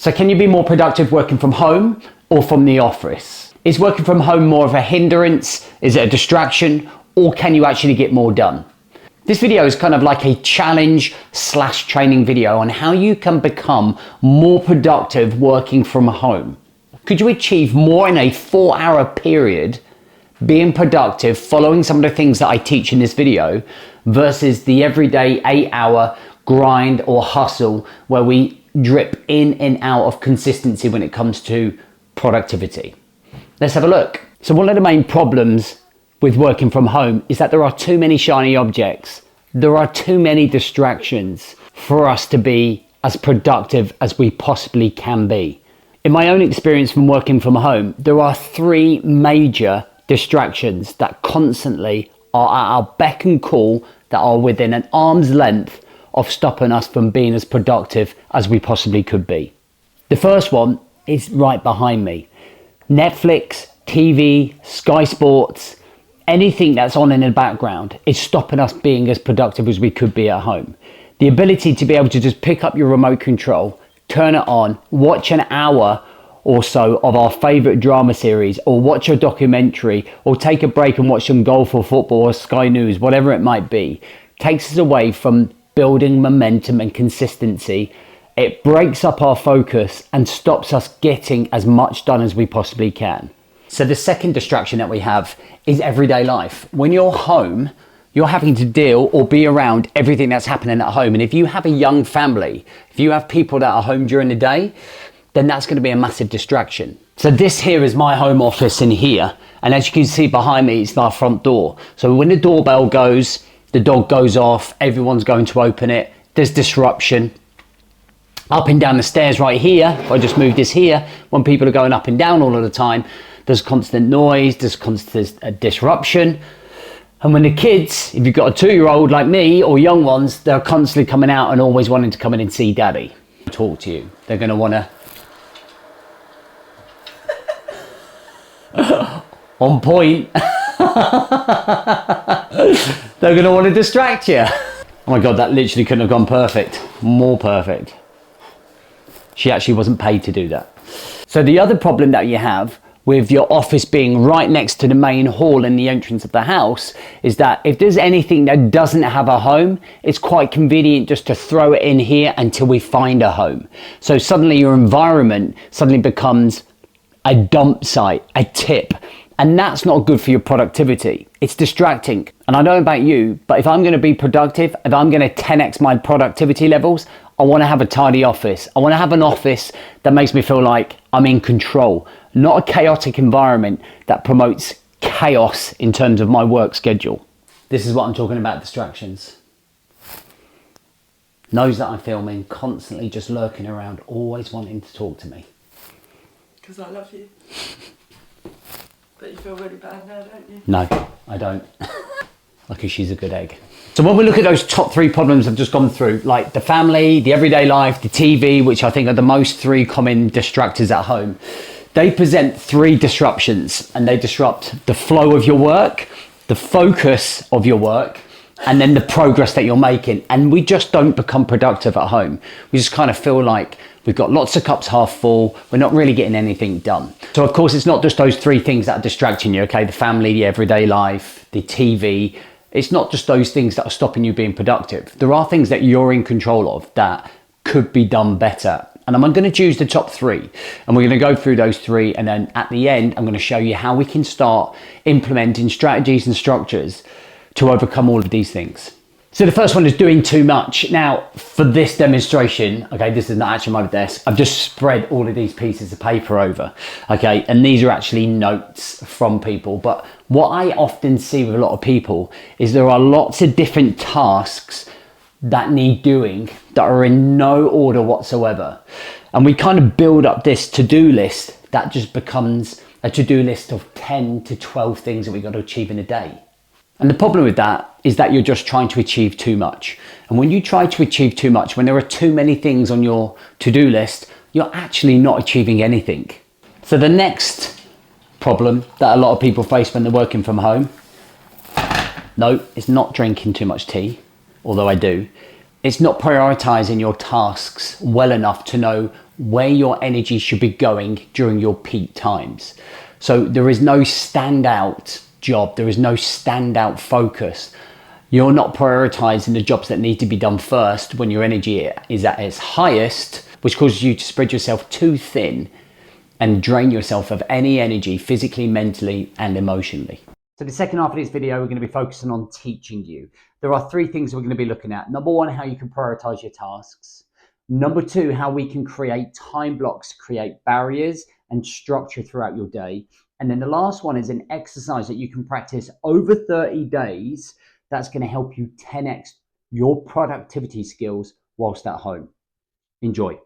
So can you be more productive working from home or from the office? Is working from home more of a hindrance? Is it a distraction? Or can you actually get more done? This video is kind of like a challenge / training video on how you can become more productive working from home. Could you achieve more in a 4-hour period being productive, following some of the things that I teach in this video versus the everyday 8-hour grind or hustle where we drip in and out of consistency when it comes to productivity? Let's have a look. So one of the main problems with working from home is that there are too many shiny objects. There are too many distractions for us to be as productive as we possibly can be. In my own experience from working from home, there are 3 major distractions that constantly are at our beck and call, that are within an arm's length of stopping us from being as productive as we possibly could be. The first one is right behind me. Netflix, TV, Sky Sports, anything that's on in the background is stopping us being as productive as we could be at home. The ability to be able to just pick up your remote control, turn it on, watch an hour or so of our favorite drama series, or watch a documentary, or take a break and watch some golf or football or Sky News, whatever it might be, takes us away from building momentum and consistency. It breaks up our focus and stops us getting as much done as we possibly can. So the second distraction that we have is everyday life. When you're home, you're having to deal or be around everything that's happening at home. And if you have a young family, if you have people that are home during the day, then that's going to be a massive distraction. So this here is my home office in here. And as you can see behind me, it's our front door. So when the doorbell goes, the dog goes off, everyone's going to open it, there's disruption. Up and down the stairs right here, if I just move this here, when people are going up and down all of the time, there's constant noise, there's constant disruption. And when the kids, if you've got a 2-year-old like me or young ones, they're constantly coming out and always wanting to come in and see daddy, talk to you. They're going to want to... on point. They're going to want to distract you. Oh my God, that literally couldn't have gone perfect. More perfect. She actually wasn't paid to do that. So the other problem that you have with your office being right next to the main hall in the entrance of the house is that if there's anything that doesn't have a home, it's quite convenient just to throw it in here until we find a home. So suddenly your environment suddenly becomes a dump site, a tip. And that's not good for your productivity. It's distracting. And I don't know about you, but if I'm going to be productive, if I'm going to 10x my productivity levels, I want to have a tidy office. I want to have an office that makes me feel like I'm in control, not a chaotic environment that promotes chaos in terms of my work schedule. This is what I'm talking about, distractions. Knows that I'm filming, constantly just lurking around, always wanting to talk to me. Because I love you. But you feel really bad now, don't you? No, I don't. Lucky she's a good egg. So when we look at those top 3 problems I've just gone through, like the family, the everyday life, the TV, which I think are the most 3 common distractors at home, they present 3 disruptions, and they disrupt the flow of your work, the focus of your work, and then the progress that you're making. And we just don't become productive at home. We just kind of feel like we've got lots of cups half full. We're not really getting anything done. So of course, it's not just those 3 things that are distracting you, okay? The family, the everyday life, the TV. It's not just those things that are stopping you being productive. There are things that you're in control of that could be done better. And I'm going to choose the top 3, and we're going to go through those 3. And then at the end, I'm going to show you how we can start implementing strategies and structures to overcome all of these things. So the first one is doing too much. Now, for this demonstration, okay, this is not actually my desk. I've just spread all of these pieces of paper over, okay? And these are actually notes from people. But what I often see with a lot of people is there are lots of different tasks that need doing that are in no order whatsoever. And we kind of build up this to-do list that just becomes a to-do list of 10 to 12 things that we've got to achieve in a day. And the problem with that is that you're just trying to achieve too much. And when you try to achieve too much, when there are too many things on your to-do list, you're actually not achieving anything. So the next problem that a lot of people face when they're working from home, no, it's not drinking too much tea, although I do. It's not prioritizing your tasks well enough to know where your energy should be going during your peak times. So there is no standout job, there is no standout focus. You're not prioritizing the jobs that need to be done first when your energy is at its highest, which causes you to spread yourself too thin and drain yourself of any energy physically, mentally, and emotionally. So the second half of this video, we're going to be focusing on teaching you. There are three things we're going to be looking at. Number one, how you can prioritize your tasks. Number two, how we can create time blocks, create barriers and structure throughout your day. And then the last one is an exercise that you can practice over 30 days that's going to help you 10x your productivity skills whilst at home. Enjoy.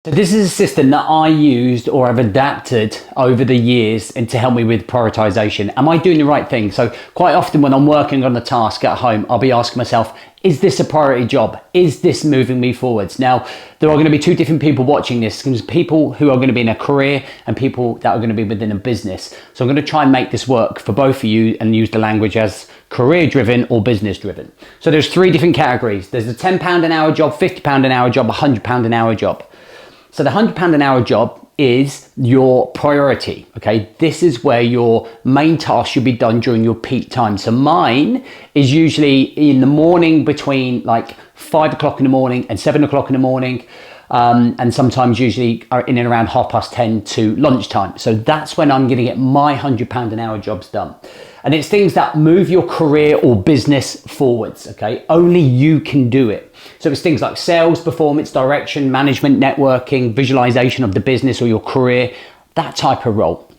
So this is a system that I used or have adapted over the years and to help me with prioritization. Am I doing the right thing? So quite often when I'm working on a task at home, I'll be asking myself, is this a priority job? Is this moving me forwards? Now, there are going to be two different people watching this. There's people who are going to be in a career and people that are going to be within a business. So I'm going to try and make this work for both of you and use the language as career driven or business driven. So there's three different categories. There's a £10 an hour job, £50 an hour job, £100 an hour job. So the £100 an hour job is your priority, okay? This is where your main task should be done during your peak time. So mine is usually in the morning between like 5 o'clock in the morning and 7 o'clock in the morning. And sometimes usually are in and around 10:30 to lunchtime. So that's when I'm gonna get my £100 an hour jobs done. And it's things that move your career or business forwards, okay? Only you can do it. So it's things like sales, performance, direction, management, networking, visualization of the business or your career, that type of role.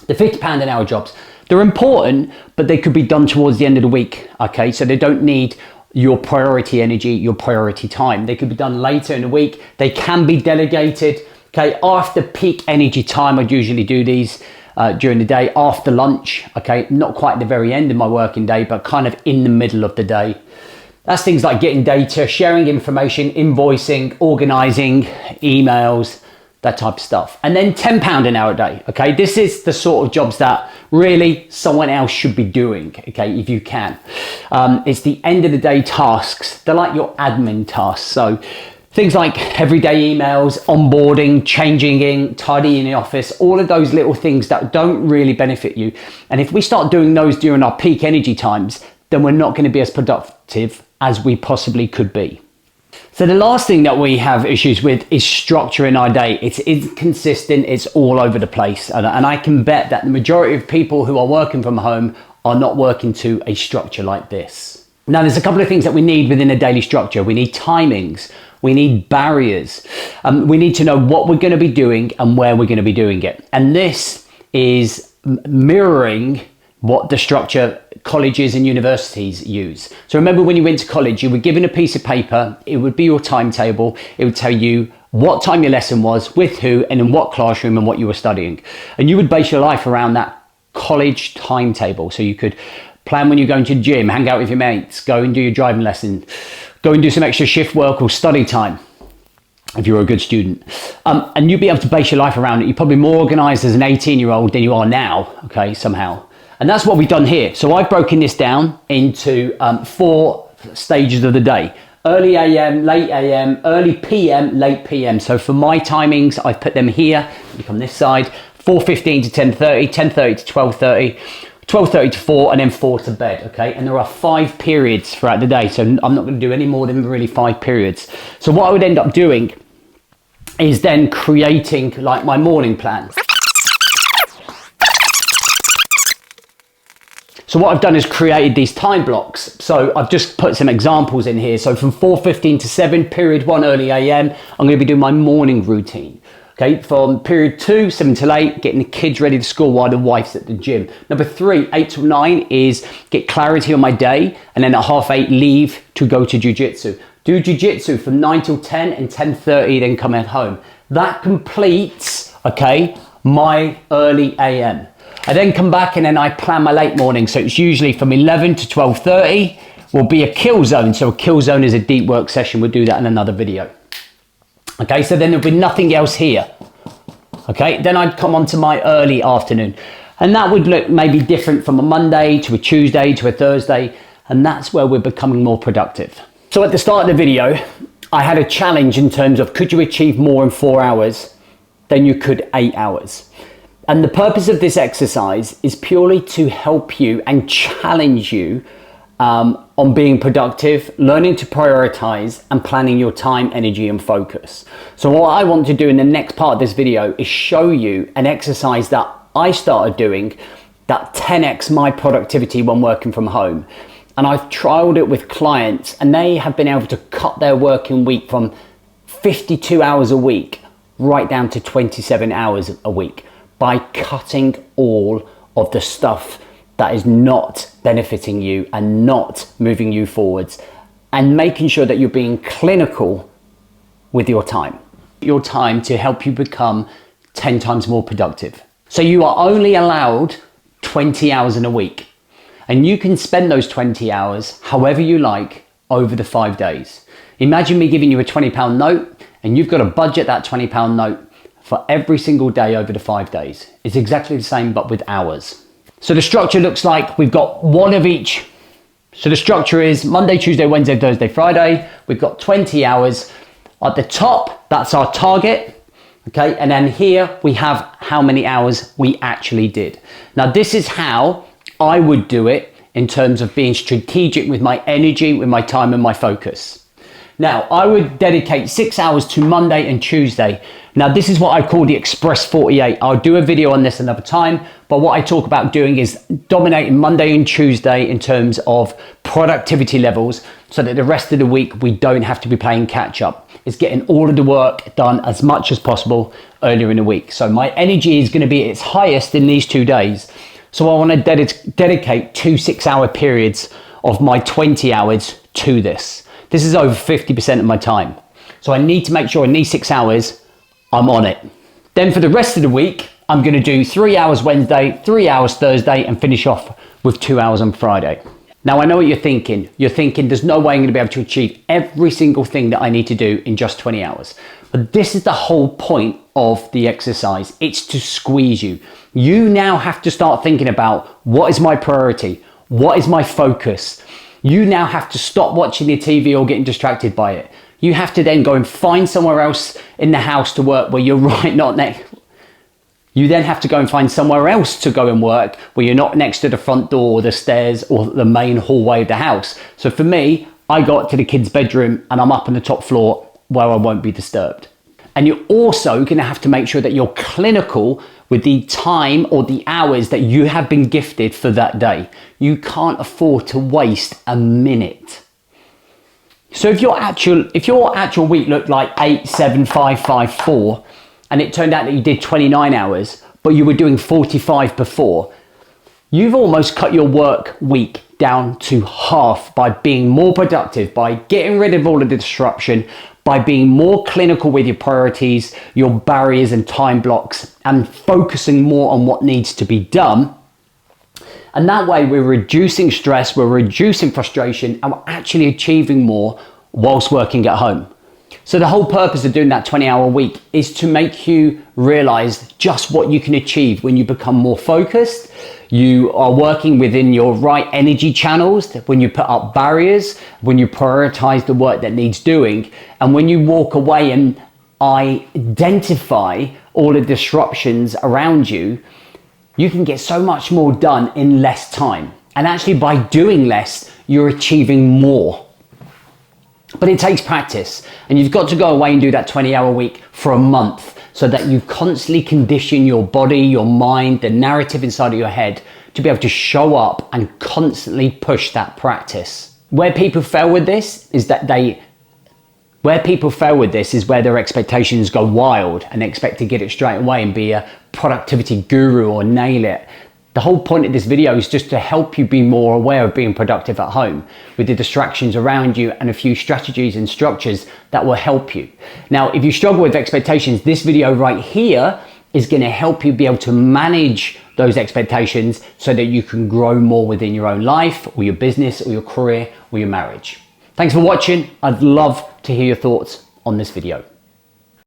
The £50 an hour jobs, they're important, but they could be done towards the end of the week, okay? So they don't need your priority energy, your priority time. They could be done later in the week. They can be delegated, okay? After peak energy time, I'd usually do these during the day, after lunch, okay? Not quite at the very end of my working day, but kind of in the middle of the day. That's things like getting data, sharing information, invoicing, organizing, emails, that type of stuff. And then £10 an hour a day, okay? This is the sort of jobs that really someone else should be doing, okay, if you can. It's the end of the day tasks. They're like your admin tasks. So things like everyday emails, onboarding, changing in, tidying the office, all of those little things that don't really benefit you. And if we start doing those during our peak energy times, then we're not going to be as productive as we possibly could be. So the last thing that we have issues with is structuring our day. It's inconsistent, it's all over the place. And I can bet that the majority of people who are working from home are not working to a structure like this. Now, there's a couple of things that we need within a daily structure. We need timings, we need barriers. We need to know what we're going to be doing and where we're going to be doing it. And this is mirroring what the structure colleges and universities use. So remember when you went to college, you were given a piece of paper, it would be your timetable, it would tell you what time your lesson was, with who, and in what classroom and what you were studying. And you would base your life around that college timetable. So you could plan when you're going to the gym, hang out with your mates, go and do your driving lesson, go and do some extra shift work or study time if you're a good student. And you'd be able to base your life around it. You're probably more organized as an 18-year-old than you are now, okay, somehow. And that's what we've done here. So I've broken this down into 4 stages of the day. Early AM, late AM, early PM, late PM. So for my timings, I've put them here, look on this side, 4:15 to 10:30, 10:30 to 12:30, 12:30 to 4, and then 4 to bed, okay? And there are 5 periods throughout the day. So I'm not gonna do any more than really 5 periods. So what I would end up doing is then creating like my morning plan. So what I've done is created these time blocks. So I've just put some examples in here. So from 4:15 to 7, period 1, early AM, I'm gonna be doing my morning routine. Okay, from period 2, 7 till 8, getting the kids ready to school while the wife's at the gym. Number 3, 8 till 9 is get clarity on my day, and then at 8:30 leave to go to jiu-jitsu. Do jiu-jitsu from 9 till 10 and 10:30, then come at home. That completes, okay, my early AM. I then come back and then I plan my late morning. So it's usually from 11 to 12:30 will be a kill zone. So a kill zone is a deep work session. We'll do that in another video. Okay, so then there'll be nothing else here. Okay, then I'd come on to my early afternoon. And that would look maybe different from a Monday to a Tuesday to a Thursday. And that's where we're becoming more productive. So at the start of the video, I had a challenge in terms of could you achieve more in 4 hours than you could 8 hours. And the purpose of this exercise is purely to help you and challenge you on being productive, learning to prioritize and planning your time, energy and focus. So what I want to do in the next part of this video is show you an exercise that I started doing that 10x my productivity when working from home. And I've trialed it with clients and they have been able to cut their working week from 52 hours a week right down to 27 hours a week by cutting all of the stuff that is not benefiting you and not moving you forwards, and making sure that you're being clinical with your time to help you become 10 times more productive. So you are only allowed 20 hours in a week, and you can spend those 20 hours however you like over the 5 days. Imagine me giving you a £20 note and you've got to budget that £20 note for every single day over the 5 days. It's exactly the same, but with hours. So the structure looks like we've got one of each. So the structure is Monday, Tuesday, Wednesday, Thursday, Friday. We've got 20 hours. At the top, that's our target. Okay, and then here we have how many hours we actually did. Now this is how I would do it in terms of being strategic with my energy, with my time and my focus. Now I would dedicate 6 hours to Monday and Tuesday. Now this is what I call the Express 48. I'll do a video on this another time, but what I talk about doing is dominating Monday and Tuesday in terms of productivity levels so that the rest of the week we don't have to be playing catch up. It's getting all of the work done as much as possible earlier in the week. So my energy is going to be at its highest in these 2 days. So I want to dedicate 2 6-hour periods of my 20 hours to this. This is over 50% of my time. So I need to make sure in these 6 hours, I'm on it. Then for the rest of the week, I'm going to do 3 hours Wednesday, 3 hours Thursday, and finish off with 2 hours on Friday. Now I know what you're thinking. You're thinking there's no way I'm going to be able to achieve every single thing that I need to do in just 20 hours. But this is the whole point of the exercise. It's to squeeze you. You now have to start thinking about what is my priority? What is my focus? You now have to stop watching the TV or getting distracted by it. You have to then go and find somewhere else in the house to work where you're right not next. You then have to go and find somewhere else to go and work where you're not next to the front door or the stairs or the main hallway of the house. So for me, I got to the kids' bedroom and I'm up on the top floor where I won't be disturbed. And you're also going to have to make sure that you're clinical with the time or the hours that you have been gifted for that day. You can't afford to waste a minute. So if your actual week looked like 8, 7, 5, 5, 4, and it turned out that you did 29 hours, but you were doing 45 before, you've almost cut your work week down to half by being more productive, by getting rid of all of the disruption, by being more clinical with your priorities, your barriers and time blocks, and focusing more on what needs to be done. And that way we're reducing stress, we're reducing frustration, and we're actually achieving more whilst working at home. So the whole purpose of doing that 20-hour week is to make you realize just what you can achieve when you become more focused, you are working within your right energy channels, when you put up barriers, when you prioritize the work that needs doing, and when you walk away and identify all the disruptions around you, you can get so much more done in less time. And actually by doing less, you're achieving more. But it takes practice, and you've got to go away and do that 20-hour week for a month so that you constantly condition your body, your mind, the narrative inside of your head to be able to show up and constantly push that practice. Where people fail with this is where their expectations go wild and they expect to get it straight away and be a productivity guru or nail it. The whole point of this video is just to help you be more aware of being productive at home with the distractions around you and a few strategies and structures that will help you. Now, if you struggle with expectations, this video right here is going to help you be able to manage those expectations so that you can grow more within your own life or your business or your career or your marriage. Thanks for watching. I'd love to hear your thoughts on this video.